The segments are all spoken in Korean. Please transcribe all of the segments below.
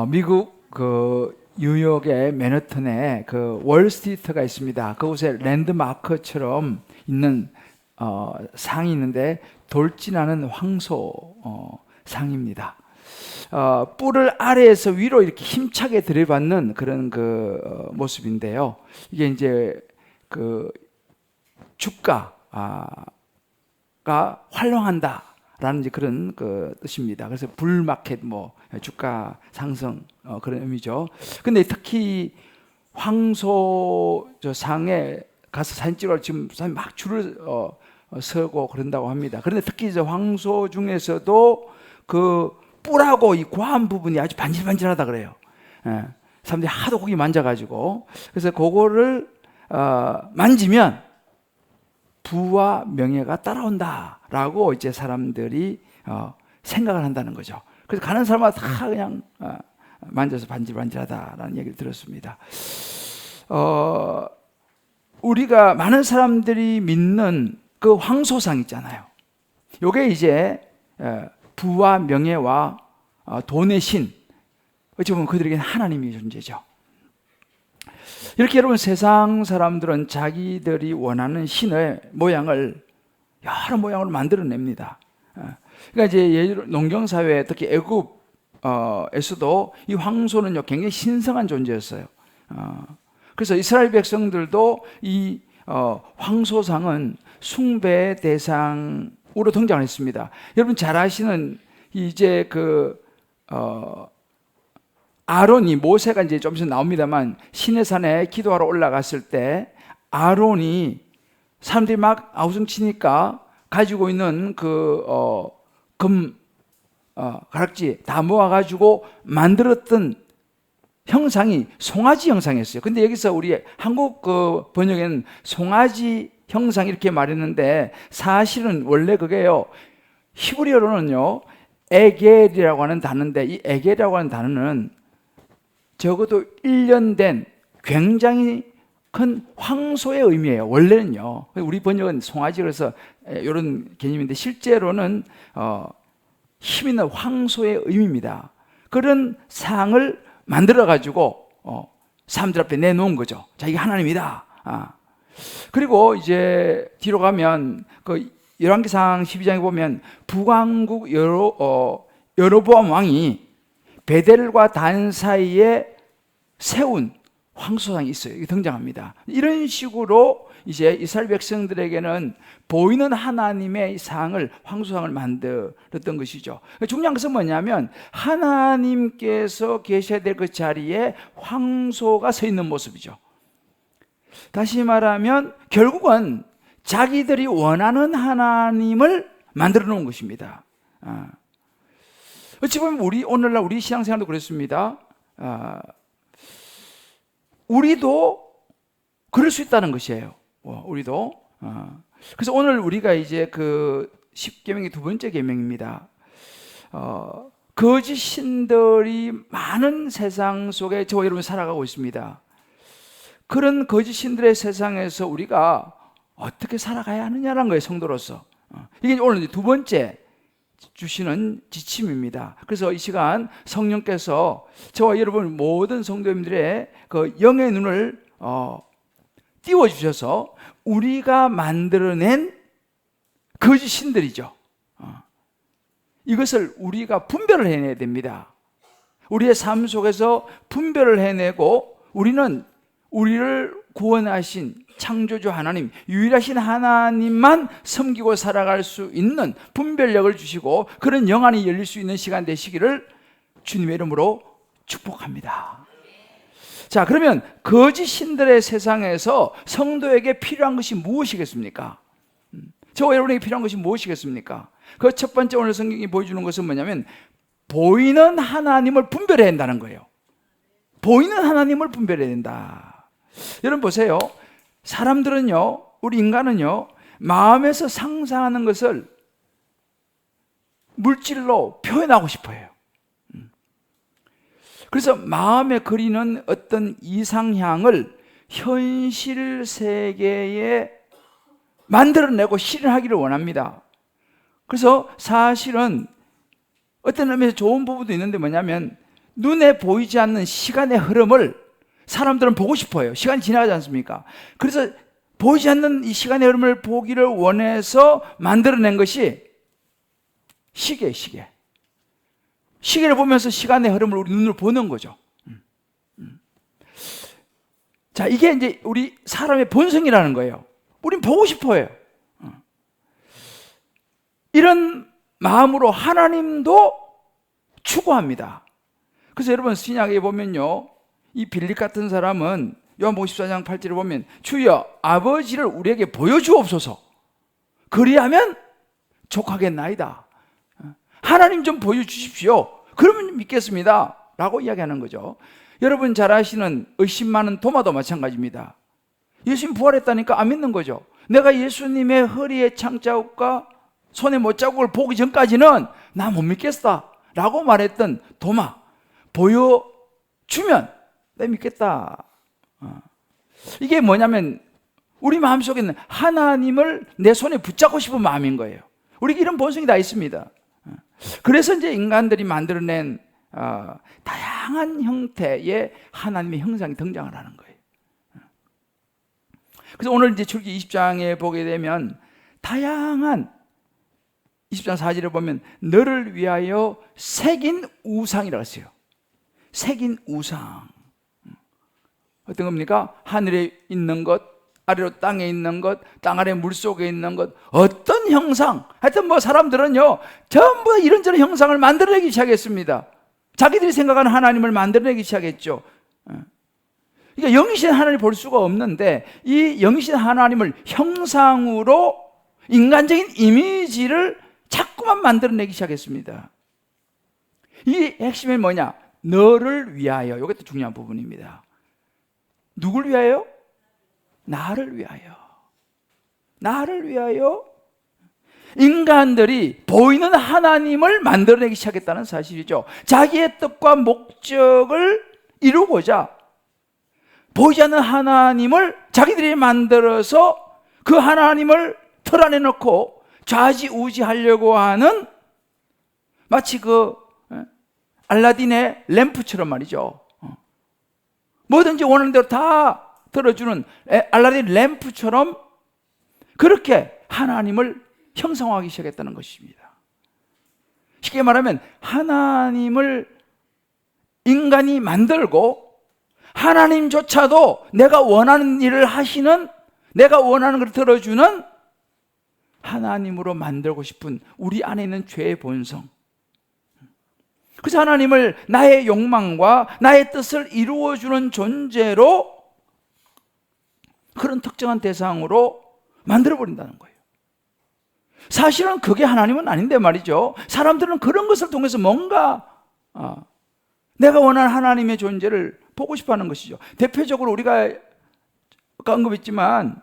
미국 그 뉴욕의 맨하튼에 그 월스트리트가 있습니다. 그곳에 랜드마크처럼 있는 상이 있는데 돌진하는 황소 상입니다. 뿔을 아래에서 위로 이렇게 힘차게 들이받는 그런 그 모습인데요. 이게 이제 그 주가가 활용한다라는 이제 그런 그 뜻입니다. 그래서 불마켓 주가 상승 그런 의미죠. 근데 특히 황소 저 상에 가서 사진 찍으러 지금 사람이 막 줄을 서고 그런다고 합니다. 그런데 특히 이제 황소 중에서도 그 뿔하고 이 고안 부분이 아주 반질반질하다 그래요. 예, 사람들이 하도 거기 만져가지고 그래서 그거를 만지면 부와 명예가 따라온다라고 이제 사람들이 생각을 한다는 거죠. 그래서 가는 사람마다 다 그냥 만져서 반질반질하다라는 얘기를 들었습니다. 우리가 많은 사람들이 믿는 그 황소상 있잖아요. 요게 이제 부와 명예와 돈의 신, 어찌 보면 그들에게는 하나님의 존재죠. 이렇게 여러분 세상 사람들은 자기들이 원하는 신의 모양을 여러 모양으로 만들어냅니다. 그러니까 이제 농경사회 특히 애굽에서도 이 황소는요 굉장히 신성한 존재였어요. 그래서 이스라엘 백성들도 이 황소상은 숭배의 대상으로 등장을 했습니다. 여러분 잘 아시는 이제 아론이 모세가 이제 좀 있으면 나옵니다만 시내산에 기도하러 올라갔을 때 아론이 사람들이 막 아우성치니까 가지고 있는 가락지 다 모아가지고 만들었던 형상이 송아지 형상이었어요. 근데 여기서 우리 한국 그 번역에는 송아지 형상 이렇게 말했는데 사실은 원래 그게요 히브리어로는요 에겔이라고 하는 단어인데 이 에겔이라고 하는 단어는 적어도 1년 된 굉장히 큰 황소의 의미예요. 원래는요. 우리 번역은 송아지 그래서 이런 개념인데 실제로는 힘 있는 황소의 의미입니다. 그런 상을 만들어 가지고 사람들 앞에 내놓은 거죠. 자, 이게 하나님이다. 그리고 이제 뒤로 가면 그 열왕기상 12장에 보면 북왕국 여로보암 왕이 베델과 단 사이에 세운 황소상이 있어요. 이게 등장합니다. 이런 식으로 이제 이스라엘 백성들에게는 보이는 하나님의 상을 황소상을 만들었던 것이죠. 중요한 것은 뭐냐면 하나님께서 계셔야 될 그 자리에 황소가 서 있는 모습이죠. 다시 말하면 결국은 자기들이 원하는 하나님을 만들어 놓은 것입니다. 어찌 보면 오늘날 우리 신앙생활도 그렇습니다. 우리도 그럴 수 있다는 것이에요. 우리도. 그래서 오늘 우리가 이제 그 10계명의 두 번째 계명입니다. 거짓 신들이 많은 세상 속에 저와 여러분 살아가고 있습니다. 그런 거짓 신들의 세상에서 우리가 어떻게 살아가야 하느냐라는 거예요, 성도로서. 이게 오늘 두 번째 주시는 지침입니다. 그래서 이 시간 성령께서 저와 여러분 모든 성도님들의 그 영의 눈을 띄워주셔서 우리가 만들어낸 거짓 신들이죠. 이것을 우리가 분별을 해내야 됩니다. 우리의 삶 속에서 분별을 해내고 우리는 우리를 구원하신 창조주 하나님, 유일하신 하나님만 섬기고 살아갈 수 있는 분별력을 주시고 그런 영안이 열릴 수 있는 시간 되시기를 주님의 이름으로 축복합니다. 자, 그러면 거짓 신들의 세상에서 성도에게 필요한 것이 무엇이겠습니까? 저와 여러분에게 필요한 것이 무엇이겠습니까? 그 첫 번째 오늘 성경이 보여주는 것은 뭐냐면 보이는 하나님을 분별해야 한다는 거예요. 보이는 하나님을 분별해야 된다. 여러분 보세요. 사람들은요, 우리 인간은요, 마음에서 상상하는 것을 물질로 표현하고 싶어 해요. 그래서 마음에 그리는 어떤 이상향을 현실 세계에 만들어내고 실현하기를 원합니다. 그래서 사실은 어떤 의미에서 좋은 부분도 있는데 뭐냐면 눈에 보이지 않는 시간의 흐름을 사람들은 보고 싶어요. 시간이 지나가지 않습니까? 그래서 보이지 않는 이 시간의 흐름을 보기를 원해서 만들어낸 것이 시계예요, 시계. 시계를 보면서 시간의 흐름을 우리 눈으로 보는 거죠. 자, 이게 이제 우리 사람의 본성이라는 거예요. 우린 보고 싶어요. 이런 마음으로 하나님도 추구합니다. 그래서 여러분 신약에 보면요, 이 빌립 같은 사람은 요한복음 14장 8절에 보면 주여 아버지를 우리에게 보여주옵소서 그리하면 족하겠나이다. 하나님 좀 보여주십시오. 그러면 믿겠습니다 라고 이야기하는 거죠. 여러분 잘 아시는 의심 많은 도마도 마찬가지입니다. 예수님 부활했다니까 안 믿는 거죠. 내가 예수님의 허리에 창자국과 손에 못자국을 보기 전까지는 나 못 믿겠다 라고 말했던 도마, 보여주면 내 믿겠다. 이게 뭐냐면 우리 마음속에는 하나님을 내 손에 붙잡고 싶은 마음인 거예요. 우리 이런 본성이 다 있습니다. 그래서 이제 인간들이 만들어낸 다양한 형태의 하나님의 형상이 등장을 하는 거예요. 그래서 오늘 이제 출기 20장에 보게 되면 다양한 20장 4절에 보면 너를 위하여 새긴 우상이라고 했어요. 새긴 우상. 어떤 겁니까? 하늘에 있는 것, 아래로 땅에 있는 것, 땅 아래 물속에 있는 것, 어떤 형상, 하여튼 뭐 사람들은요 전부 이런저런 형상을 만들어내기 시작했습니다. 자기들이 생각하는 하나님을 만들어내기 시작했죠. 그러니까 영이신 하나님을 볼 수가 없는데 이 영이신 하나님을 형상으로 인간적인 이미지를 자꾸만 만들어내기 시작했습니다. 이 핵심이 뭐냐? 너를 위하여. 이것도 중요한 부분입니다. 누굴 위하여? 나를 위하여. 나를 위하여 인간들이 보이는 하나님을 만들어내기 시작했다는 사실이죠. 자기의 뜻과 목적을 이루고자 보이지 않는 하나님을 자기들이 만들어서 그 하나님을 틀 안에 넣고 좌지우지하려고 하는 마치 그 알라딘의 램프처럼 말이죠. 뭐든지 원하는 대로 다 들어주는 알라딘 램프처럼 그렇게 하나님을 형상화하기 시작했다는 것입니다. 쉽게 말하면 하나님을 인간이 만들고 하나님조차도 내가 원하는 일을 하시는, 내가 원하는 걸 들어주는 하나님으로 만들고 싶은 우리 안에 있는 죄의 본성. 그래서 하나님을 나의 욕망과 나의 뜻을 이루어주는 존재로 그런 특정한 대상으로 만들어버린다는 거예요. 사실은 그게 하나님은 아닌데 말이죠. 사람들은 그런 것을 통해서 뭔가 내가 원하는 하나님의 존재를 보고 싶어하는 것이죠. 대표적으로 우리가 아까 언급했지만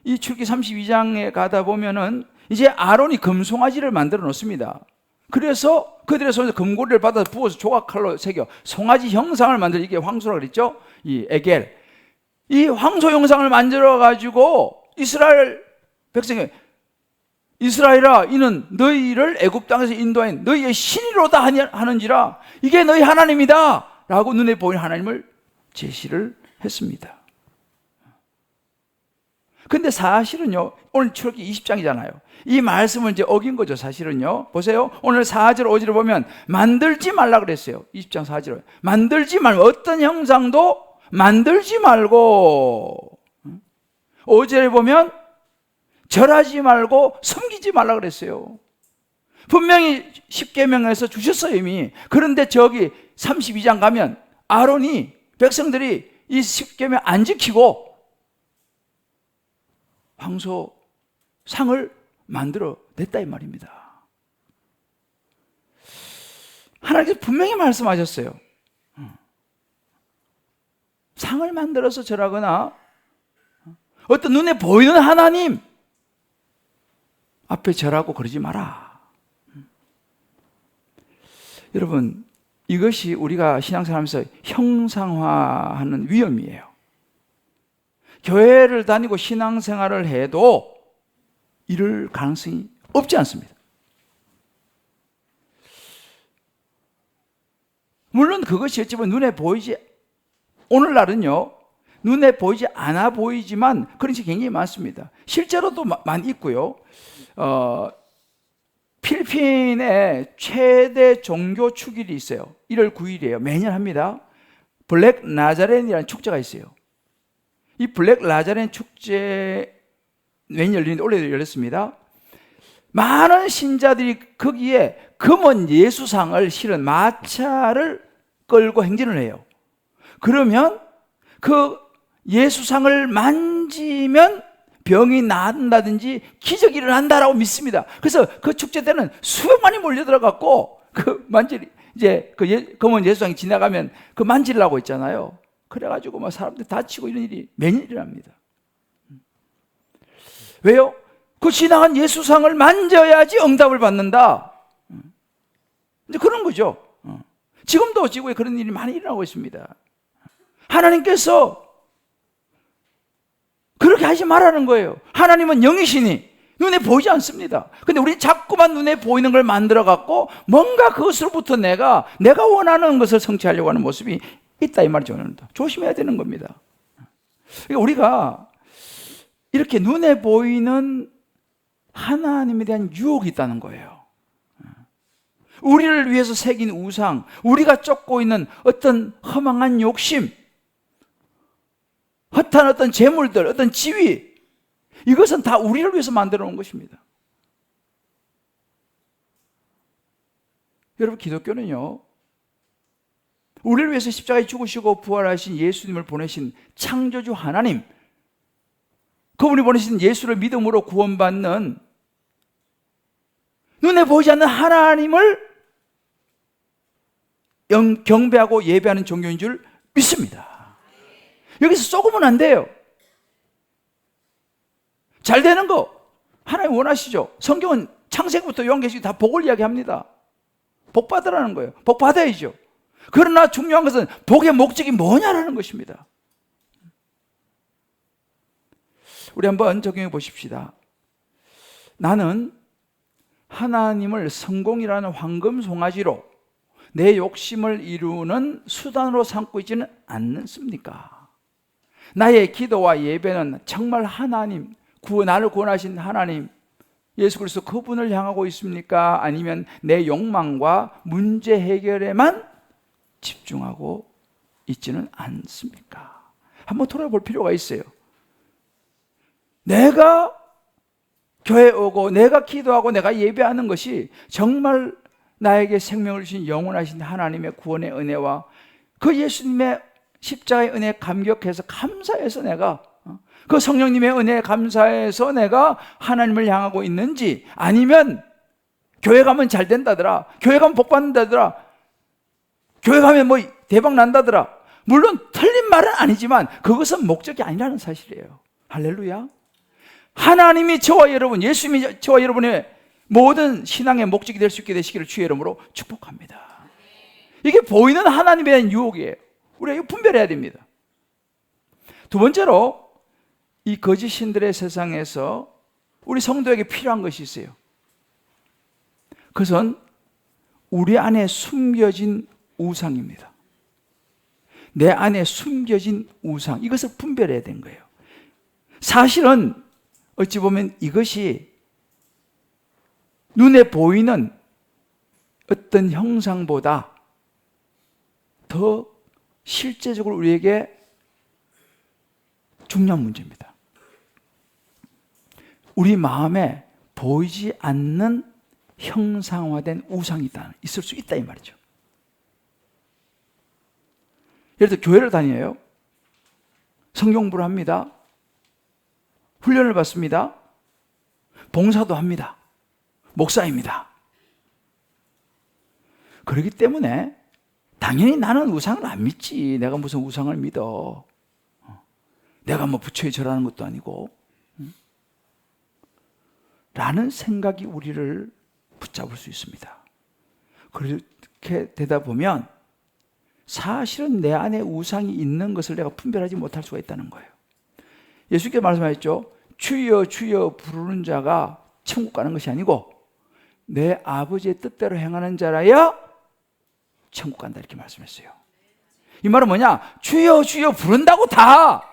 이 출기 32장에 가다 보면은 이제 아론이 금송아지를 만들어 놓습니다. 그래서 그들의 손에서 금고리를 받아서 부어서 조각칼로 새겨 송아지 형상을 만들어, 이게 황소라고 그랬죠. 이 에겔, 이 황소 형상을 만들어 가지고 이스라엘 백성이 이스라엘아 이는 너희를 애굽 땅에서 인도한 너희의 신이로다 하는지라 이게 너희 하나님이다 라고 눈에 보이는 하나님을 제시를 했습니다. 근데 사실은요, 오늘 출애굽기 20장이잖아요. 이 말씀을 이제 어긴 거죠, 사실은요. 보세요. 오늘 4절, 5절을 보면 만들지 말라 그랬어요. 20장 4절에. 만들지 말고, 어떤 형상도 만들지 말고. 5절에 보면 절하지 말고 섬기지 말라 그랬어요. 분명히 십계명에서 주셨어요, 이미. 그런데 저기 32장 가면 아론이, 백성들이 이 십계명 안 지키고 황소 상을 만들어 냈다 이 말입니다. 하나님께서 분명히 말씀하셨어요. 상을 만들어서 절하거나 어떤 눈에 보이는 하나님 앞에 절하고 그러지 마라. 여러분, 이것이 우리가 신앙생활하면서 형상화하는 위험이에요. 교회를 다니고 신앙생활을 해도 이럴 가능성이 없지 않습니다. 물론 그것이 어찌보면 눈에 보이지, 오늘날은요 눈에 보이지 않아 보이지만 그런 것이 굉장히 많습니다. 실제로도 많이 있고요. 필리핀에 최대 종교 축일이 있어요. 1월 9일이에요. 매년 합니다. 블랙 나자렌이라는 축제가 있어요. 이 블랙 나자렌 축제 매년 열리는데 올해도 열렸습니다. 많은 신자들이 거기에 금은 예수상을 실은 마차를 끌고 행진을 해요. 그러면 그 예수상을 만지면 병이 나은다든지 기적이 일어난다라고 믿습니다. 그래서 그 축제 때는 수백만이 몰려들어갖고 금은 예수상이 지나가면 그 만지려고 있잖아요. 그래가지고 막 사람들 다치고 이런 일이 매년 일어납니다. 왜요? 그 지나간 예수상을 만져야지 응답을 받는다. 이제 그런 거죠. 지금도 지구에 그런 일이 많이 일어나고 있습니다. 하나님께서 그렇게 하지 말라는 거예요. 하나님은 영이시니 눈에 보이지 않습니다. 근데 우리 자꾸만 눈에 보이는 걸 만들어 갖고 뭔가 그것으로부터 내가 원하는 것을 성취하려고 하는 모습이 있다 이 말이죠. 조심해야 되는 겁니다. 그러니까 우리가 이렇게 눈에 보이는 하나님에 대한 유혹이 있다는 거예요. 우리를 위해서 새긴 우상, 우리가 쫓고 있는 어떤 허망한 욕심, 헛한 어떤 재물들, 어떤 지위, 이것은 다 우리를 위해서 만들어 놓은 것입니다. 여러분, 기독교는요, 우리를 위해서 십자가에 죽으시고 부활하신 예수님을 보내신 창조주 하나님, 그분이 보내신 예수를 믿음으로 구원받는 눈에 보이지 않는 하나님을 경배하고 예배하는 종교인 줄 믿습니다. 여기서 쏘으면 안 돼요. 잘 되는 거 하나님 원하시죠. 성경은 창세기부터 요한계시록 다 복을 이야기합니다. 복 받으라는 거예요. 복 받아야죠. 그러나 중요한 것은 복의 목적이 뭐냐라는 것입니다. 우리 한번 적용해 보십시다. 나는 하나님을 성공이라는 황금 송아지로 내 욕심을 이루는 수단으로 삼고 있지는 않습니까? 나의 기도와 예배는 정말 하나님, 나를 구원하신 하나님, 예수 그리스도 그분을 향하고 있습니까? 아니면 내 욕망과 문제 해결에만 집중하고 있지는 않습니까? 한번 돌아볼 필요가 있어요. 내가 교회 오고 내가 기도하고 내가 예배하는 것이 정말 나에게 생명을 주신 영원하신 하나님의 구원의 은혜와 그 예수님의 십자가의 은혜에 감격해서 감사해서 내가 그 성령님의 은혜에 감사해서 내가 하나님을 향하고 있는지, 아니면 교회 가면 잘 된다더라, 교회 가면 복 받는다더라, 교회 가면 뭐 대박 난다더라, 물론 틀린 말은 아니지만 그것은 목적이 아니라는 사실이에요. 할렐루야. 하나님이 저와 여러분, 예수님이 저와 여러분의 모든 신앙의 목적이 될 수 있게 되시기를 주의 이름으로 축복합니다. 이게 보이는 하나님에 대한 유혹이에요. 우리가 이거 분별해야 됩니다. 두 번째로, 이 거짓 신들의 세상에서 우리 성도에게 필요한 것이 있어요. 그것은 우리 안에 숨겨진 우상입니다. 내 안에 숨겨진 우상, 이것을 분별해야 되는 거예요. 사실은 어찌 보면 이것이 눈에 보이는 어떤 형상보다 더 실제적으로 우리에게 중요한 문제입니다. 우리 마음에 보이지 않는 형상화된 우상이 있을 수 있다 이 말이죠. 예를 들어 교회를 다녀요. 성경 공부를 합니다. 훈련을 받습니다. 봉사도 합니다. 목사입니다. 그렇기 때문에 당연히 나는 우상을 안 믿지. 내가 무슨 우상을 믿어. 내가 뭐 부처에 절하는 것도 아니고. 라는 생각이 우리를 붙잡을 수 있습니다. 그렇게 되다 보면 사실은 내 안에 우상이 있는 것을 내가 분별하지 못할 수가 있다는 거예요. 예수께서 말씀하셨죠. 주여 주여 부르는 자가 천국 가는 것이 아니고 내 아버지의 뜻대로 행하는 자라야 천국 간다 이렇게 말씀했어요. 이 말은 뭐냐? 주여 주여 부른다고 다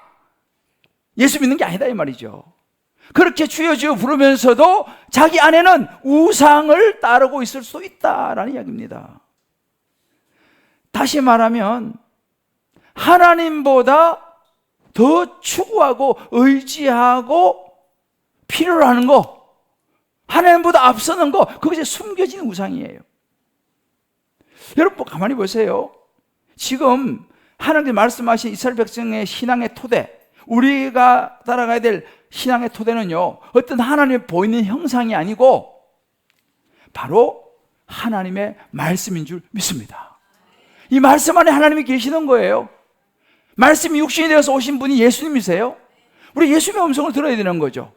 예수 믿는 게 아니다 이 말이죠. 그렇게 주여 주여 부르면서도 자기 안에는 우상을 따르고 있을 수도 있다라는 이야기입니다. 다시 말하면 하나님보다 더 추구하고 의지하고 필요로 하는 거, 하나님보다 앞서는 거, 그것이 숨겨진 우상이에요. 여러분 가만히 보세요. 지금 하나님께서 말씀하신 이스라엘 백성의 신앙의 토대, 우리가 따라가야 될 신앙의 토대는요, 어떤 하나님의 보이는 형상이 아니고 바로 하나님의 말씀인 줄 믿습니다. 이 말씀 안에 하나님이 계시는 거예요. 말씀이 육신이 되어서 오신 분이 예수님이세요. 우리 예수님의 음성을 들어야 되는 거죠.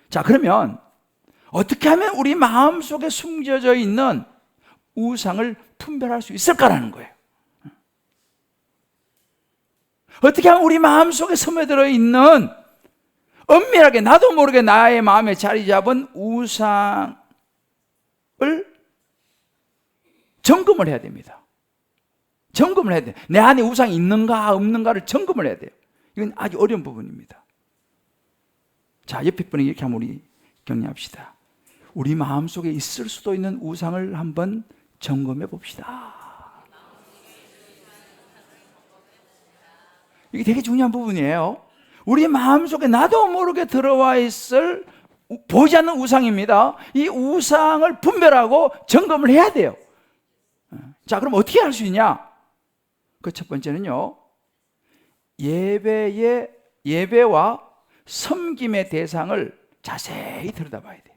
자, 그러면 어떻게 하면 우리 마음속에 숨겨져 있는 우상을 분별할 수 있을까라는 거예요. 어떻게 하면 우리 마음속에 스며들어 있는 은밀하게 나도 모르게 나의 마음에 자리 잡은 우상을 점검을 해야 됩니다. 점검을 해야 돼요. 내 안에 우상이 있는가 없는가를 점검을 해야 돼요. 이건 아주 어려운 부분입니다. 자, 옆에 분에게 이렇게 한번 우리 격려합시다. 우리 마음속에 있을 수도 있는 우상을 한번 점검해 봅시다. 이게 되게 중요한 부분이에요. 우리 마음속에 나도 모르게 들어와 있을 보이지 않는 우상입니다. 이 우상을 분별하고 점검을 해야 돼요. 자, 그럼 어떻게 할 수 있냐? 그 첫 번째는요, 예배와 섬김의 대상을 자세히 들여다봐야 돼요.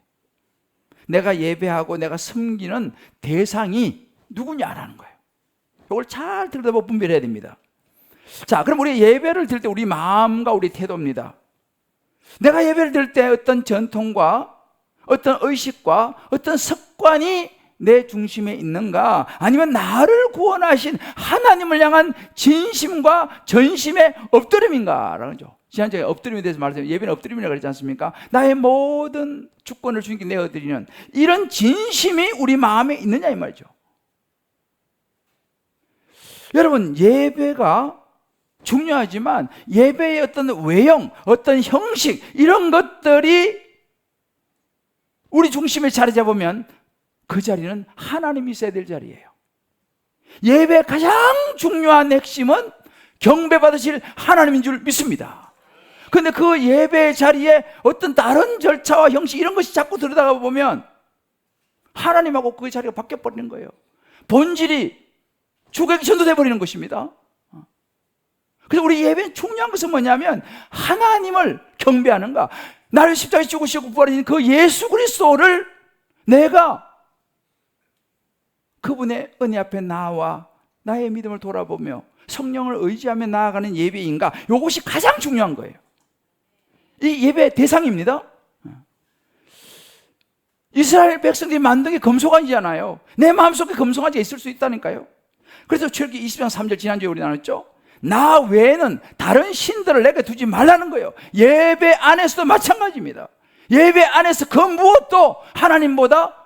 내가 예배하고 내가 섬기는 대상이 누구냐라는 거예요. 이걸 잘 들여다보고 분별해야 됩니다. 자, 그럼 우리 예배를 드릴 때 우리 마음과 우리 태도입니다. 내가 예배를 드릴 때 어떤 전통과 어떤 의식과 어떤 습관이 내 중심에 있는가, 아니면 나를 구원하신 하나님을 향한 진심과 전심의 엎드림인가라는 거죠. 지난주에 엎드림에 대해서 말했어요. 예배는 엎드림이라고 그러지 않습니까? 나의 모든 주권을 주님께 내어드리는 이런 진심이 우리 마음에 있느냐 이 말이죠. 여러분, 예배가 중요하지만 예배의 어떤 외형, 어떤 형식, 이런 것들이 우리 중심에 자리 잡으면 그 자리는 하나님이 있어야 될 자리예요. 예배의 가장 중요한 핵심은 경배받으실 하나님인 줄 믿습니다. 그런데 그 예배 자리에 어떤 다른 절차와 형식 이런 것이 자꾸 들여다가 보면 하나님하고 그 자리가 바뀌어버리는 거예요. 본질이 주객이 전도돼 버리는 것입니다. 그래서 우리 예배는 중요한 것은 뭐냐면 하나님을 경배하는가, 나를 십자가에 죽으시고 부활하신 그 예수 그리스도를 내가 그분의 은혜 앞에 나와 나의 믿음을 돌아보며 성령을 의지하며 나아가는 예배인가, 이것이 가장 중요한 거예요. 이 예배의 대상입니다. 이스라엘 백성들이 만든 게 금송아지잖아요. 내 마음속에 금송아지가 있을 수 있다니까요. 그래서 출애굽기 20장 3절 지난주에 우리 나눴죠. 나 외에는 다른 신들을 내게 두지 말라는 거예요. 예배 안에서도 마찬가지입니다. 예배 안에서 그 무엇도 하나님보다,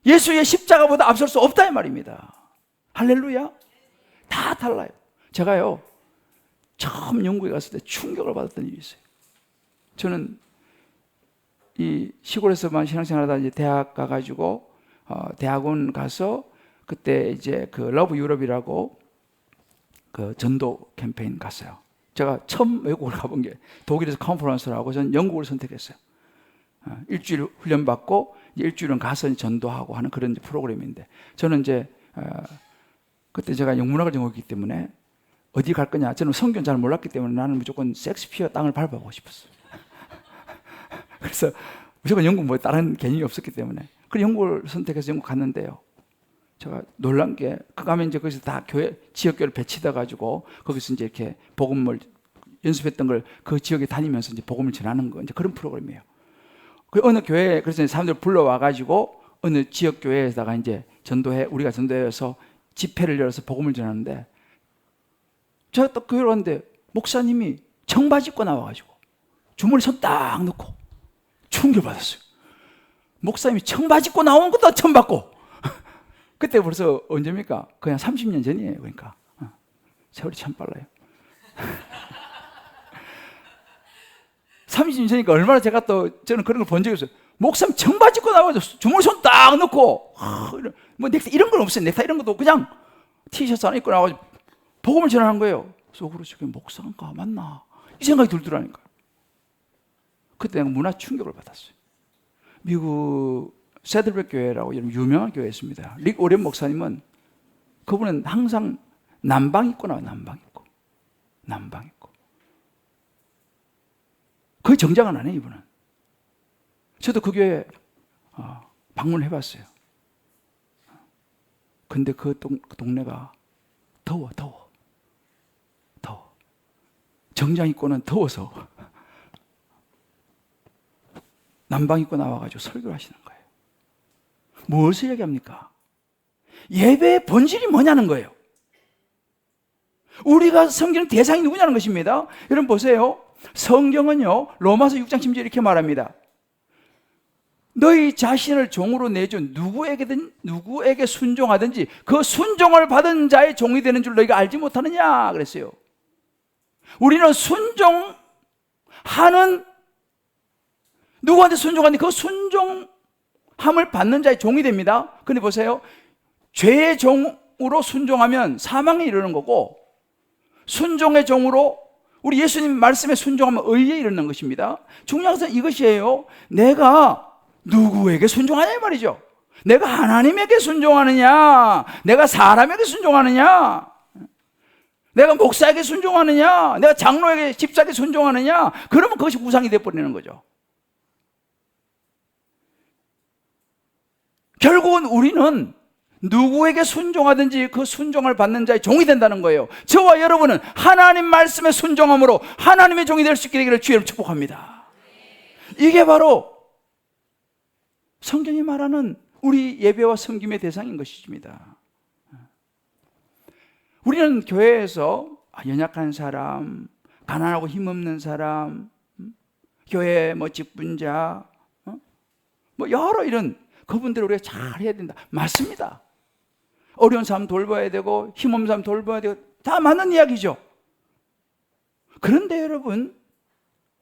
예수의 십자가보다 앞설 수 없다 이 말입니다. 할렐루야. 다 달라요. 제가요, 처음 영국에 갔을 때 충격을 받았던 일이 있어요. 저는 이 시골에서만 신앙생활하다 이제 대학 가가지고 대학원 가서 그때 이제 그 러브 유럽이라고 그 전도 캠페인 갔어요. 제가 처음 외국을 가본 게 독일에서 컨퍼런스를 하고 저는 영국을 선택했어요. 일주일 훈련 받고 일주일은 가서 전도하고 하는 그런 프로그램인데, 저는 이제 그때 제가 영문학을 전공했기 때문에 어디 갈 거냐, 저는 성경 잘 몰랐기 때문에 나는 무조건 섹스피어 땅을 밟아보고 싶었어요. 그래서 무조건 영국 뭐 다른 개념이 없었기 때문에 그 영국을 선택해서 영국 갔는데요, 제가 놀란 게, 그 가면 이제 거기서 다 교회, 지역교회를 배치돼 가지고 거기서 이제 이렇게 복음을 연습했던 걸 그 지역에 다니면서 이제 복음을 전하는 거, 이제 그런 프로그램이에요. 그 어느 교회, 그래서 사람들 불러와 가지고 어느 지역 교회에다가 이제 우리가 전도해서 집회를 열어서 복음을 전하는데, 제가 딱 교회를 갔는데 목사님이 청바지 입고 나와 가지고 주머니 손 딱 넣고 충격받았어요. 목사님이 청바지 입고 나온 것도 처음 봤고 그때 벌써 언제입니까? 그냥 30년 전이에요. 그러니까 세월이 참 빨라요. 30년 전이니까 얼마나 제가 또 저는 그런 걸 본 적이 없어요. 목사님 청바지 입고 나와서 주머니 손 딱 넣고 뭐 넥타이 이런 건 없어요. 넥타이 이런 것도 그냥 티셔츠 하나 입고 나와서 복음을 전하는 거예요. 속으로 저게 목사인가 맞나 이 생각이 들더라니까요. 그때 내가 문화 충격을 받았어요. 미국 세들백 교회라고 유명한 교회가 있습니다. 릭 오렌 목사님은 그분은 항상 남방 입고 나와요. 남방 입고 거의 정장은 안 해요. 이분은. 저도 그 교회 방문을 해봤어요. 근데 그 동네가 더워. 정장 입고는 더워서 남방 입고 나와가지고 설교를 하시는 거예요. 무엇을 얘기합니까? 예배의 본질이 뭐냐는 거예요. 우리가 섬기는 대상이 누구냐는 것입니다. 여러분 보세요. 성경은요 로마서 6장 10절 이렇게 말합니다. 너희 자신을 종으로 내준 누구에게 순종하든지 그 순종을 받은 자의 종이 되는 줄 너희가 알지 못하느냐 그랬어요. 우리는 순종하는 누구한테 순종하는데 그 순종함을 받는 자의 종이 됩니다. 근데 보세요. 죄의 종으로 순종하면 사망에 이르는 거고 순종의 종으로 우리 예수님 말씀에 순종하면 의에 이르는 것입니다. 중요한 것은 이것이에요. 내가 누구에게 순종하냐 이 말이죠. 내가 하나님에게 순종하느냐, 내가 사람에게 순종하느냐, 내가 목사에게 순종하느냐, 내가 장로에게 집사에게 순종하느냐, 그러면 그것이 우상이 되어버리는 거죠. 결국은 우리는 누구에게 순종하든지 그 순종을 받는 자의 종이 된다는 거예요. 저와 여러분은 하나님 말씀에 순종함으로 하나님의 종이 될 수 있게 되기를 주의를 축복합니다. 이게 바로 성경이 말하는 우리 예배와 섬김의 대상인 것입니다. 우리는 교회에서 연약한 사람, 가난하고 힘없는 사람, 교회 직분자, 여러 이런 그분들을 우리가 잘 해야 된다. 맞습니다. 어려운 사람 돌봐야 되고 힘없는 사람 돌봐야 되고 다 맞는 이야기죠. 그런데 여러분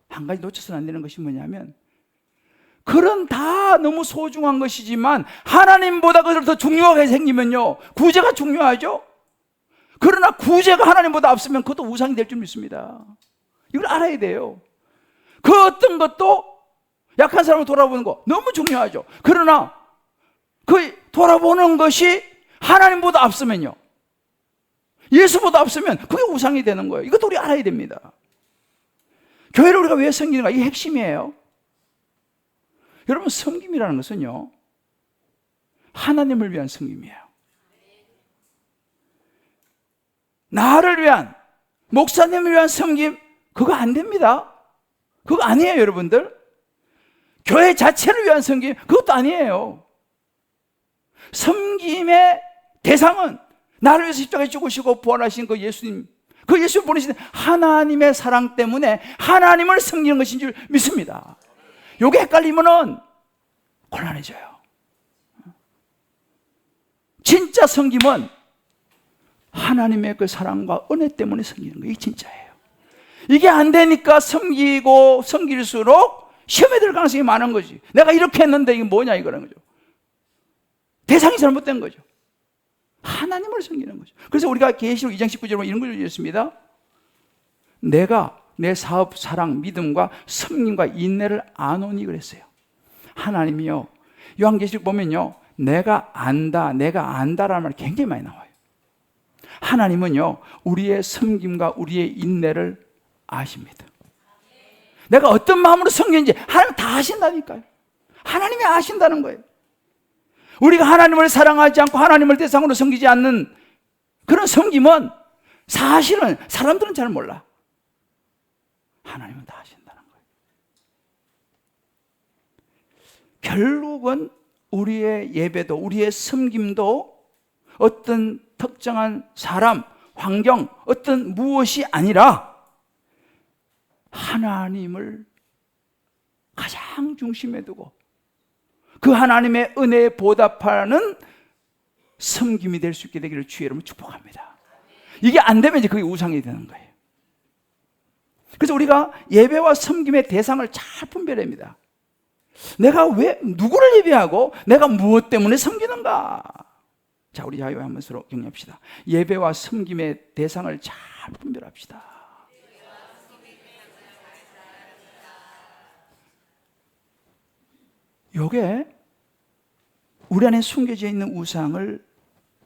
한 가지 놓쳐서는 안 되는 것이 뭐냐면 그런 다 너무 소중한 것이지만 하나님보다 그것을 더 중요하게 생기면요 구제가 중요하죠. 그러나 구제가 하나님보다 앞서면 그것도 우상이 될 줄 믿습니다. 이걸 알아야 돼요. 그 어떤 것도 약한 사람을 돌아보는 거 너무 중요하죠. 그러나 그 돌아보는 것이 하나님보다 앞서면요 예수보다 앞서면 그게 우상이 되는 거예요. 이것도 우리 알아야 됩니다. 교회를 우리가 왜 섬기는가 이게 핵심이에요. 여러분 섬김이라는 것은요 하나님을 위한 섬김이에요. 나를 위한 목사님을 위한 섬김 그거 안 됩니다. 그거 아니에요. 여러분들 교회 자체를 위한 섬김 그것도 아니에요. 섬김의 대상은 나를 위해서 십자가에 죽으시고 부활하신 그 예수님, 그 예수 보내신 하나님의 사랑 때문에 하나님을 섬기는 것인 줄 믿습니다. 요게 헷갈리면은 곤란해져요. 진짜 섬김은 하나님의 그 사랑과 은혜 때문에 섬기는 거예요. 이게 진짜예요. 이게 안 되니까 섬기고 섬길수록 시험에 들 가능성이 많은 거지. 내가 이렇게 했는데 이게 뭐냐 이거라는 거죠. 대상이 잘못된 거죠. 하나님을 섬기는 거죠. 그래서 우리가 계시록 2장 19절에 이런 걸 읽었습니다. 내가 내 사업, 사랑, 믿음과 섬김과 인내를 아노니 그랬어요. 하나님이요. 요한계시록 보면요. 내가 안다라는 말이 굉장히 많이 나와요. 하나님은요. 우리의 섬김과 우리의 인내를 아십니다. 내가 어떤 마음으로 섬기는지 하나님 다 아신다니까요. 하나님이 아신다는 거예요. 우리가 하나님을 사랑하지 않고 하나님을 대상으로 섬기지 않는 그런 섬김은 사실은 사람들은 잘 몰라. 하나님은 다 아신다는 거예요. 결국은 우리의 예배도 우리의 섬김도 어떤 특정한 사람, 환경, 어떤 무엇이 아니라 하나님을 가장 중심에 두고 그 하나님의 은혜에 보답하는 섬김이 될 수 있게 되기를 주의 이름으로 축복합니다. 이게 안 되면 이제 그게 우상이 되는 거예요. 그래서 우리가 예배와 섬김의 대상을 잘 분별합니다. 내가 왜 누구를 예배하고 내가 무엇 때문에 섬기는가? 자, 우리 자유와 한번 서로 격려합시다. 예배와 섬김의 대상을 잘 분별합시다. 요게 우리 안에 숨겨져 있는 우상을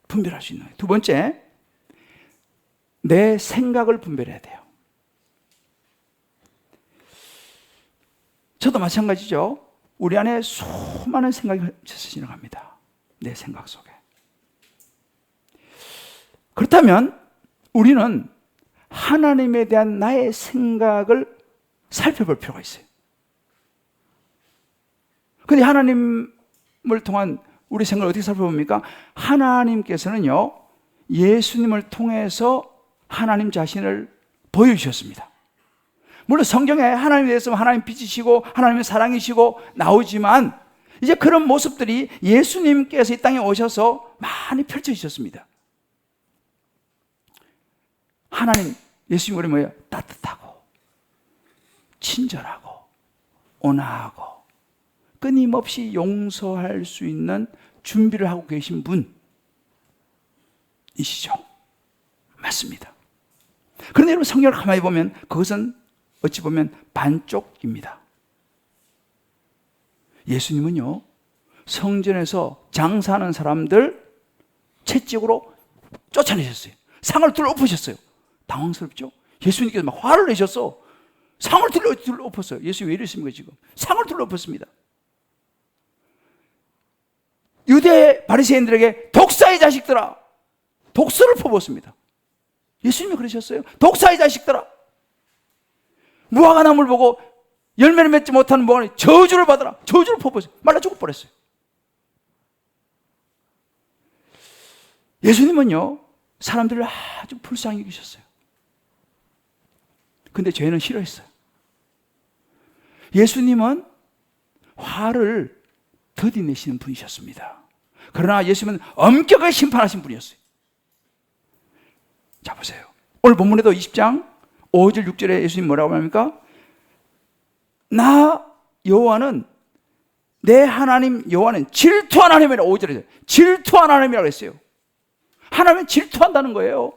분별할 수 있는 거예요. 두 번째, 내 생각을 분별해야 돼요. 저도 마찬가지죠. 우리 안에 수많은 생각이 펼쳐서 지나갑니다. 내 생각 속에. 그렇다면 우리는 하나님에 대한 나의 생각을 살펴볼 필요가 있어요. 그런데 하나님을 통한 우리 생각을 어떻게 살펴봅니까? 하나님께서는요, 예수님을 통해서 하나님 자신을 보여주셨습니다. 물론 성경에 하나님에 대해서 하나님 빛이시고 하나님의 사랑이시고 나오지만 이제 그런 모습들이 예수님께서 이 땅에 오셔서 많이 펼쳐지셨습니다. 하나님, 예수님 우리 뭐예요? 따뜻하고 친절하고 온화하고 끊임없이 용서할 수 있는 준비를 하고 계신 분이시죠. 맞습니다. 그런데 여러분 성경을 가만히 보면 그것은 어찌 보면 반쪽입니다. 예수님은요, 성전에서 장사하는 사람들 채찍으로 쫓아내셨어요. 상을 둘러 엎으셨어요. 당황스럽죠? 예수님께서 막 화를 내셨어. 상을 둘러 엎었어요. 예수님 왜 이러십니까 지금? 상을 둘러 엎었습니다. 유대 바리새인들에게 독사의 자식들아, 독서를 퍼부었습니다. 예수님이 그러셨어요. 독사의 자식들아, 무화과 나무를 보고 열매를 맺지 못하는 무화과는 저주를 받으라. 저주를 퍼부었어요. 말라 죽을 뻔했어요. 예수님은요, 사람들을 아주 불쌍히 여기셨어요. 근데 죄는 싫어했어요. 예수님은 화를 더디 내시는 분이셨습니다. 그러나 예수님은 엄격하게 심판하신 분이었어요. 자, 보세요. 오늘 본문에도 20장 5절 6절에 예수님 뭐라고 합니까? 나 여호와는, 내 하나님 여호와는 질투한 하나님이라. 5절에 질투한 하나님이라고 했어요. 하나님은 질투한다는 거예요.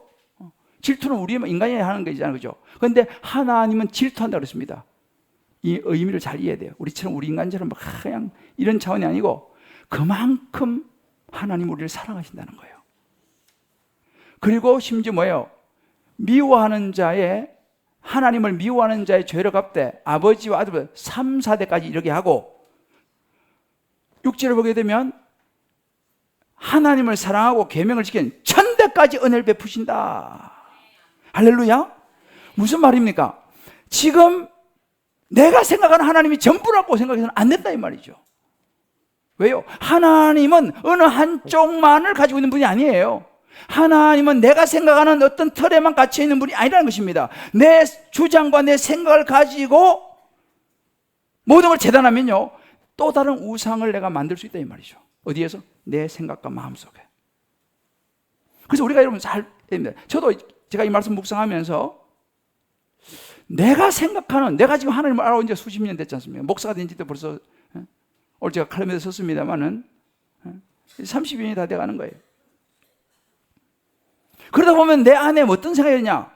질투는 우리 인간이 하는 거잖아요, 그죠? 그런데 하나님은 질투한다고 그랬습니다. 이 의미를 잘 이해해야 돼요. 우리 인간처럼 그냥 이런 차원이 아니고 그만큼 하나님 우리를 사랑하신다는 거예요. 그리고 심지어 뭐예요? 미워하는 자의, 하나님을 미워하는 자의 죄를 갚되 아버지와 아들 3, 4대까지 이르게 하고, 6절을 보게 되면 하나님을 사랑하고 계명을 지키는 1000대까지 은혜를 베푸신다. 할렐루야. 무슨 말입니까? 지금 내가 생각하는 하나님이 전부라고 생각해서는 안 된다 이 말이죠. 왜요? 하나님은 어느 한쪽만을 가지고 있는 분이 아니에요. 하나님은 내가 생각하는 어떤 틀에만 갇혀 있는 분이 아니라는 것입니다. 내 주장과 내 생각을 가지고 모든 걸 재단하면요, 또 다른 우상을 내가 만들 수 있다 이 말이죠. 어디에서? 내 생각과 마음속에. 그래서 우리가 여러분 잘 됩니다. 저도 제가 이 말씀 묵상하면서 내가 생각하는, 내가 지금 하나님을 알아온 지 수십 년 됐지 않습니까? 목사가 된 지도 벌써, 오늘 제가 칼럼에도 썼습니다만은 30여 년이 다 돼가는 거예요. 그러다 보면 내 안에 어떤 생각이 드냐?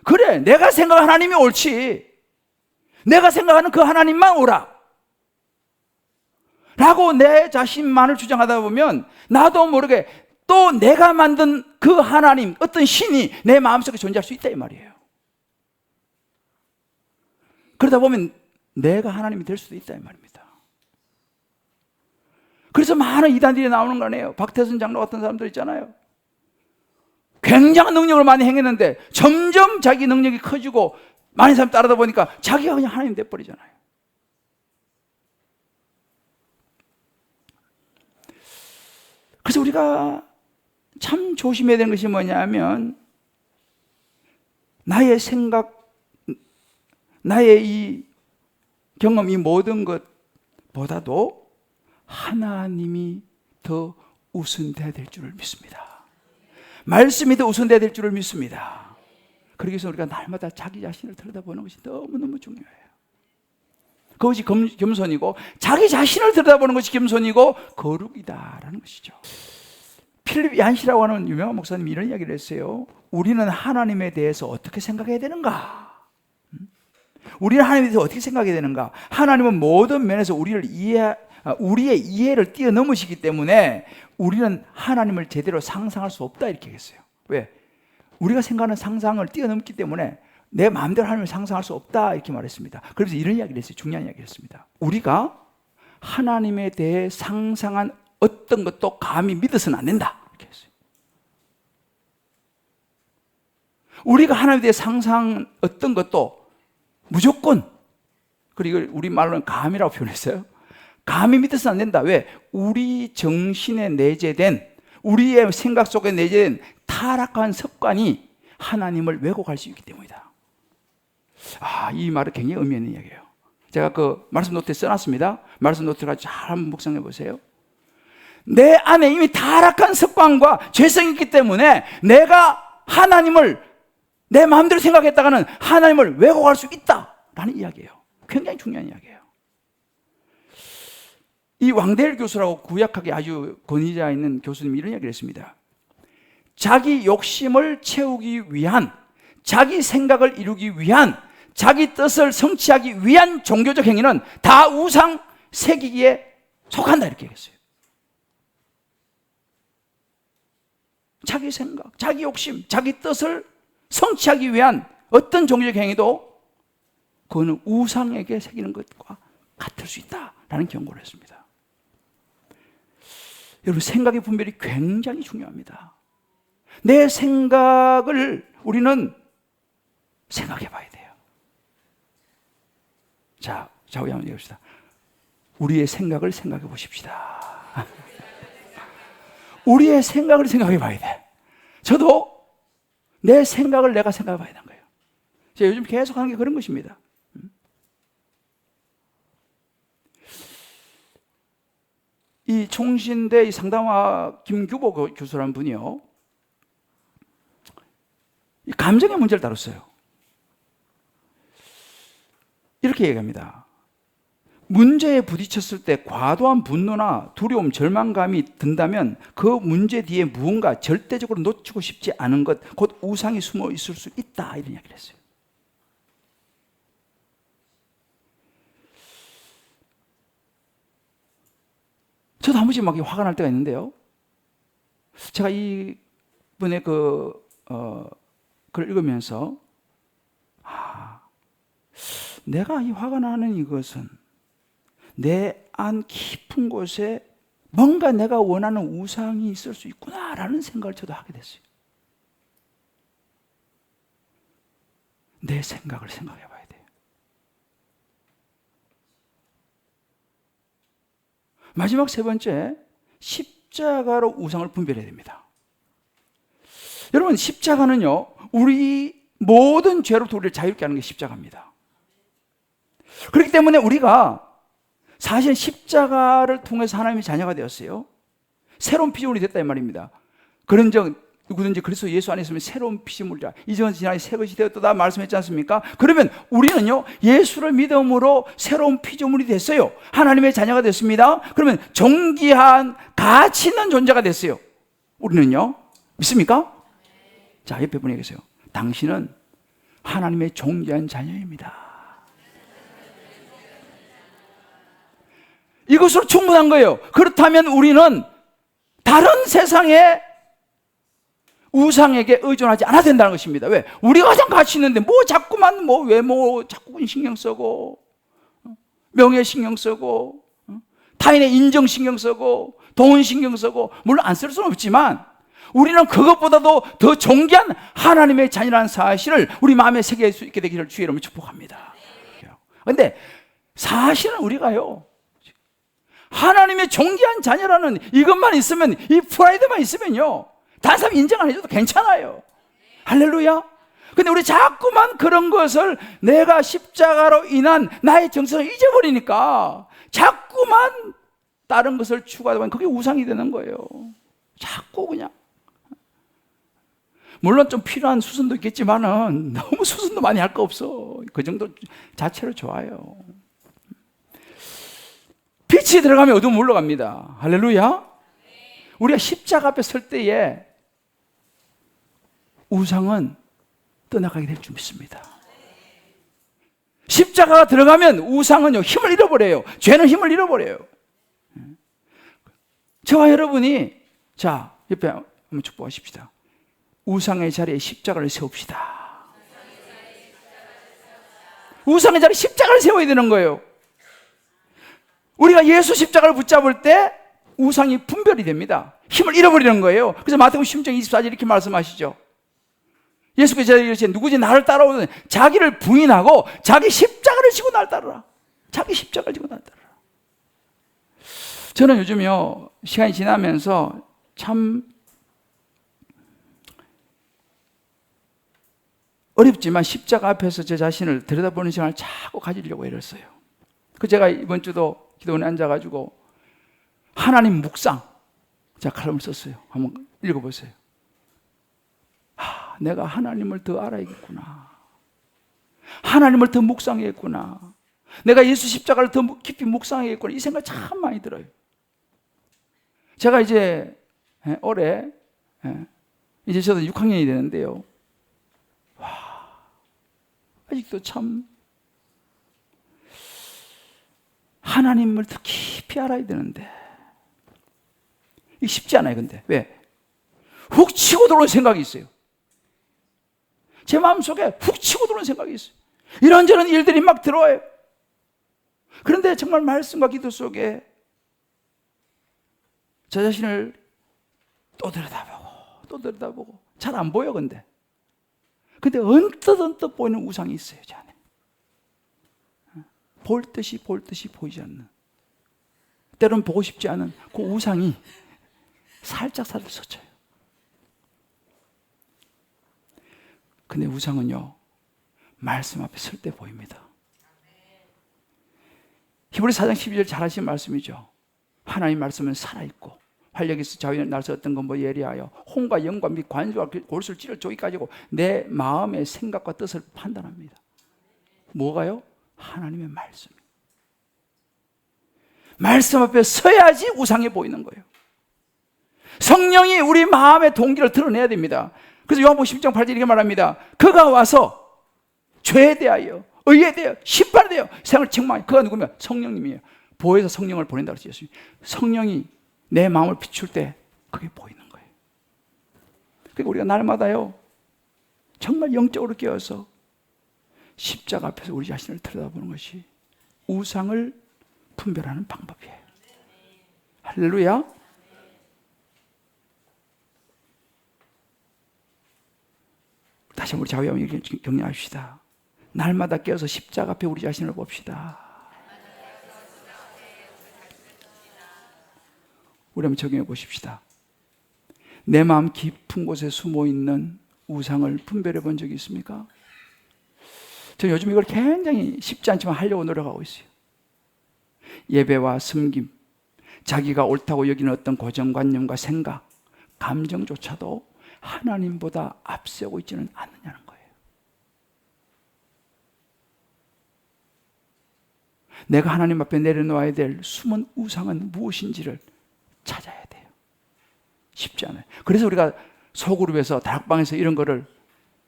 그래, 내가 생각하는 하나님이 옳지. 내가 생각하는 그 하나님만 옳아. 라고 내 자신만을 주장하다 보면 나도 모르게 또 내가 만든 그 하나님, 어떤 신이 내 마음속에 존재할 수 있다 이 말이에요. 그러다 보면 내가 하나님이 될 수도 있다 이 말입니다. 그래서 많은 이단들이 나오는 거 아니에요. 박태선 장로 같은 사람들 있잖아요. 굉장한 능력을 많이 행했는데 점점 자기 능력이 커지고 많은 사람 따르다 보니까 자기가 그냥 하나님 돼버리잖아요. 그래서 우리가 참 조심해야 되는 것이 뭐냐면, 나의 생각, 나의 이 경험, 이 모든 것보다도 하나님이 더 우선돼야 될 줄을 믿습니다. 말씀이 더 우선돼야 될 줄을 믿습니다. 그러기 위해서 우리가 날마다 자기 자신을 들여다보는 것이 너무너무 중요해요. 그것이 겸손이고, 자기 자신을 들여다보는 것이 겸손이고 거룩이다라는 것이죠. 필립 얀시라고 하는 유명한 목사님이 이런 이야기를 했어요. 우리는 하나님에 대해서 어떻게 생각해야 되는가? 우리는 하나님에 대해서 어떻게 생각해야 되는가? 하나님은 모든 면에서 우리의 이해를 뛰어넘으시기 때문에 우리는 하나님을 제대로 상상할 수 없다, 이렇게 했어요. 왜? 우리가 생각하는 상상을 뛰어넘기 때문에 내 마음대로 하나님을 상상할 수 없다, 이렇게 말했습니다. 그래서 이런 이야기를 했어요. 중요한 이야기를 했습니다. 우리가 하나님에 대해 상상한 어떤 것도 감히 믿어서는 안 된다, 이렇게 했어요. 우리가 하나님에 대해 상상한 어떤 것도 무조건, 그리고 우리 말로는 감이라고 표현했어요. 감히 믿어서는 안 된다. 왜? 우리 정신에 내재된, 우리의 생각 속에 내재된 타락한 습관이 하나님을 왜곡할 수 있기 때문이다. 이 말은 굉장히 의미 있는 이야기예요. 제가 그 말씀 노트에 써놨습니다. 말씀 노트를 잘 한번 묵상해 보세요. 내 안에 이미 타락한 습관과 죄성이 있기 때문에 내가 하나님을 내 마음대로 생각했다가는 하나님을 왜곡할 수 있다라는 이야기예요. 굉장히 중요한 이야기예요. 이 왕대일 교수라고 구약학에 아주 권위자 있는 교수님이 이런 이야기를 했습니다. 자기 욕심을 채우기 위한, 자기 생각을 이루기 위한, 자기 뜻을 성취하기 위한 종교적 행위는 다 우상 새기기에 속한다, 이렇게 했어요. 자기 생각, 자기 욕심, 자기 뜻을 성취하기 위한 어떤 종교적 행위도 그거는 우상에게 새기는 것과 같을 수 있다라는 경고를 했습니다. 여러분, 생각의 분별이 굉장히 중요합니다. 내 생각을 우리는 생각해 봐야 돼요. 자, 우리 한번 얘기합시다. 우리의 생각을 생각해 보십시다. 우리의 생각을 생각해 봐야 돼. 저도 내 생각을 내가 생각해 봐야 되는 거예요. 제가 요즘 계속 하는 게 그런 것입니다. 이 총신대 이 상담화 김규보 교수라는 분이요, 이 감정의 문제를 다뤘어요. 이렇게 얘기합니다. 문제에 부딪혔을 때 과도한 분노나 두려움, 절망감이 든다면 그 문제 뒤에 무언가 절대적으로 놓치고 싶지 않은 것, 곧 우상이 숨어 있을 수 있다, 이런 이야기를 했어요. 저도 한 번씩 막 화가 날 때가 있는데요. 제가 이분의 글을 읽으면서, 내가 이 화가 나는 이것은 내 안 깊은 곳에 뭔가 내가 원하는 우상이 있을 수 있구나라는 생각을 저도 하게 됐어요. 내 생각을 생각해 봐야 돼요. 마지막 세 번째, 십자가로 우상을 분별해야 됩니다. 여러분, 십자가는요, 우리 모든 죄로부터 우리를 자유롭게 하는 게 십자가입니다. 그렇기 때문에 우리가 사실 십자가를 통해서 하나님의 자녀가 되었어요. 새로운 피조물이 됐다, 이 말입니다. 그런즉 누구든지 그리스도 예수 안에 있으면 새로운 피조물이라, 이전 지나니 새 것이 되었다 말씀했지 않습니까? 그러면 우리는요, 예수를 믿음으로 새로운 피조물이 됐어요. 하나님의 자녀가 됐습니다. 그러면 존귀한 가치 있는 존재가 됐어요. 우리는요, 믿습니까? 자, 옆에 분이 계세요. 당신은 하나님의 존귀한 자녀입니다. 이것으로 충분한 거예요. 그렇다면 우리는 다른 세상의 우상에게 의존하지 않아야 된다는 것입니다. 왜? 우리가 가장 가치 있는데 자꾸만 외모 자꾸 신경 쓰고, 명예 신경 쓰고, 타인의 인정 신경 쓰고, 돈 신경 쓰고, 물론 안 쓸 수는 없지만 우리는 그것보다도 더 존귀한 하나님의 자녀라는 사실을 우리 마음에 새길 수 있게 되기를 주의 이름으로 축복합니다. 그런데 사실은 우리가요, 하나님의 존귀한 자녀라는 이것만 있으면, 이 프라이드만 있으면요, 다른 사람 인정 안 해줘도 괜찮아요. 할렐루야. 근데 우리 자꾸만 그런 것을 내가 십자가로 인한 나의 정체성을 잊어버리니까 자꾸만 다른 것을 추구하다 보면 그게 우상이 되는 거예요. 자꾸 그냥. 물론 좀 필요한 수순도 있겠지만은 너무 수순도 많이 할 거 없어. 그 정도 자체로 좋아요. 빛이 들어가면 어두움 물러갑니다. 할렐루야. 우리가 십자가 앞에 설 때에 우상은 떠나가게 될 줄 믿습니다. 십자가가 들어가면 우상은요, 힘을 잃어버려요. 죄는 힘을 잃어버려요. 저와 여러분이, 자, 옆에 한번 축복하십시다. 우상의 자리에 십자가를 세웁시다. 우상의 자리에 십자가를 세워야 되는 거예요. 우리가 예수 십자가를 붙잡을 때 우상이 분별이 됩니다. 힘을 잃어버리는 거예요. 그래서 마태복음 16장 24절 이렇게 말씀하시죠. 예수께서 이르시되 누구지 나를 따라오는 자기를 부인하고 자기 십자가를 지고 날 따르라. 자기 십자가를 지고 날 따르라. 저는 요즘요, 시간이 지나면서 참 어렵지만 십자가 앞에서 제 자신을 들여다보는 시간을 자꾸 가지려고 애를 써요. 그 제가 이번 주도 기도원에 앉아가지고 하나님 묵상, 제가 칼럼을 썼어요. 한번 읽어보세요. 내가 하나님을 더 알아야겠구나. 하나님을 더 묵상해야겠구나. 내가 예수 십자가를 더 깊이 묵상해야겠구나. 이 생각 참 많이 들어요. 제가 이제 올해 이제 저도 6학년이 되는데요. 아직도 참 하나님을 더 깊이 알아야 되는데 이게 쉽지 않아요. 근데 왜? 훅 치고 들어오는 생각이 있어요. 제 마음속에 훅 치고 들어오는 생각이 있어요. 이런저런 일들이 막 들어와요. 그런데 정말 말씀과 기도 속에 저 자신을 또 들여다보고 잘 안 보여. 근데 언뜻 보이는 우상이 있어요. 제 안에 볼 듯이 보이지 않는, 때로는 보고 싶지 않은 그 우상이 살짝 스쳐요. 근데 우상은요, 말씀 앞에 설 때 보입니다. 히브리서 4장 12절 잘 하신 말씀이죠. 하나님 말씀은 살아있고 활력에서 자유의 날서 어떤 건 예리하여 혼과 영과 및 관수와 골수를 찌를 조기까지 고 내 마음의 생각과 뜻을 판단합니다. 뭐가요? 하나님의 말씀. 말씀 앞에 서야지 우상이 보이는 거예요. 성령이 우리 마음의 동기를 드러내야 됩니다. 그래서 요한복음 10장 8절 이렇게 말합니다. 그가 와서 죄에 대하여 의에 대하여 심판에 대하여 세상을 책망하여. 그가 누구면? 성령님이에요. 보혜사 성령을 보낸다고 했어요. 성령이 내 마음을 비출 때 그게 보이는 거예요. 그러니까 우리가 날마다요, 정말 영적으로 깨어서 십자가 앞에서 우리 자신을 들여다보는 것이 우상을 분별하는 방법이에요. 할렐루야. 다시 한번 우리 좌우에 격려합시다. 날마다 깨어서 십자가 앞에 우리 자신을 봅시다. 우리 한번 적용해 보십시다. 내 마음 깊은 곳에 숨어있는 우상을 분별해 본 적이 있습니까? 저는 요즘 이걸 굉장히 쉽지 않지만 하려고 노력하고 있어요. 예배와 섬김, 자기가 옳다고 여기는 어떤 고정관념과 생각, 감정조차도 하나님보다 앞세우고 있지는 않느냐는 거예요. 내가 하나님 앞에 내려놓아야 될 숨은 우상은 무엇인지를 찾아야 돼요. 쉽지 않아요. 그래서 우리가 소그룹에서 다락방에서 이런 거를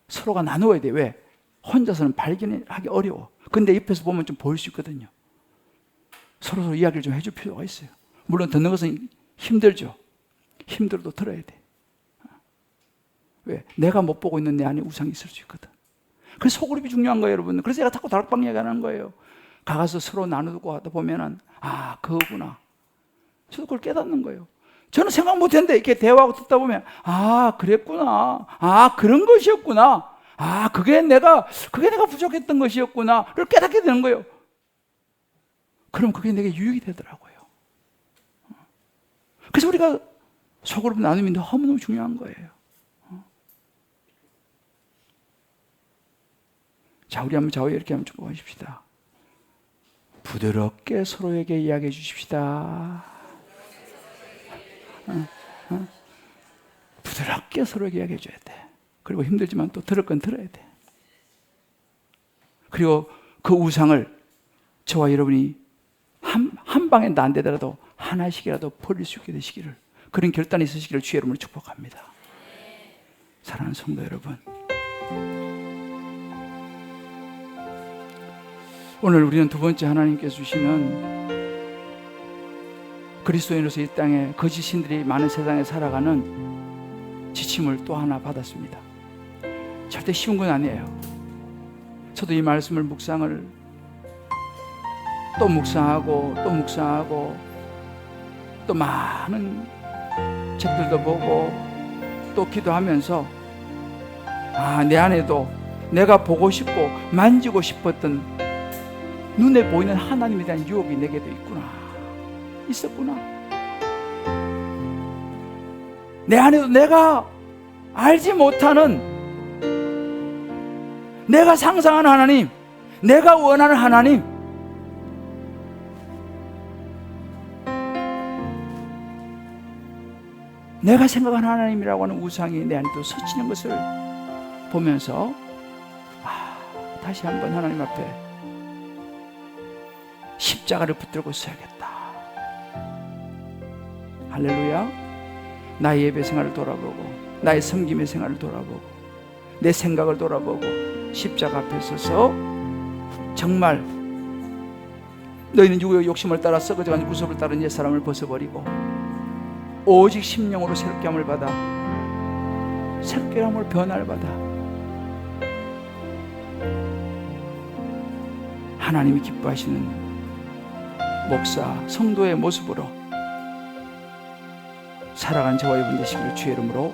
서로가 나누어야 돼요. 왜? 혼자서는 발견하기 어려워. 근데 옆에서 보면 좀 보일 수 있거든요. 서로 이야기를 좀 해줄 필요가 있어요. 물론 듣는 것은 힘들죠. 힘들어도 들어야 돼. 왜? 내가 못 보고 있는 내 안에 우상이 있을 수 있거든. 그래서 소그룹이 중요한 거예요, 여러분. 그래서 제가 자꾸 다락방 얘기하는 거예요. 가서 서로 나누고 하다 보면은, 아, 그거구나. 저도 그걸 깨닫는 거예요. 저는 생각 못 했는데 이렇게 대화하고 듣다 보면, 아, 그랬구나. 아, 그런 것이었구나. 아, 그게 내가 부족했던 것이었구나. 를 깨닫게 되는 거예요. 그럼 그게 내게 유익이 되더라고요. 그래서 우리가 소그룹 나눔이 너무너무 중요한 거예요. 자, 우리 한번 좌우에 이렇게 한번 축복하십시다. 부드럽게 서로에게 이야기해 주십시다. 부드럽게 서로에게 이야기해 줘야 돼. 그리고 힘들지만 또 들을 건 들어야 돼. 그리고 그 우상을 저와 여러분이 한 방에 안 되더라도 하나씩이라도 버릴 수 있게 되시기를, 그런 결단이 있으시기를 주의 이름으로 축복합니다. 사랑하는 성도 여러분, 오늘 우리는 두 번째 하나님께서 주시는 그리스도인으로서 이 땅에 거짓 신들이 많은 세상에 살아가는 지침을 또 하나 받았습니다. 절대 쉬운 건 아니에요. 저도 이 말씀을 묵상을 또 묵상하고 또 묵상하고 또 많은 책들도 보고 또 기도하면서 내 안에도 내가 보고 싶고 만지고 싶었던 눈에 보이는 하나님에 대한 유혹이 내게도 있었구나. 내 안에도 내가 알지 못하는, 내가 상상하는 하나님, 내가 원하는 하나님, 내가 생각하는 하나님이라고 하는 우상이 내 안에도 스치는 것을 보면서 다시 한번 하나님 앞에 십자가를 붙들고 서야겠다. 할렐루야. 나의 예배 생활을 돌아보고, 나의 섬김의 생활을 돌아보고, 내 생각을 돌아보고 십자가 앞에 서서 정말 너희는 육의 욕심을 따라 썩어져가는 구속을 따른 옛사람을 벗어버리고 오직 심령으로 새롭게 함을 받아, 새롭게 함을 변화를 받아 하나님이 기뻐하시는 목사, 성도의 모습으로 살아간 저와 여러분 되시기를 주의 이름으로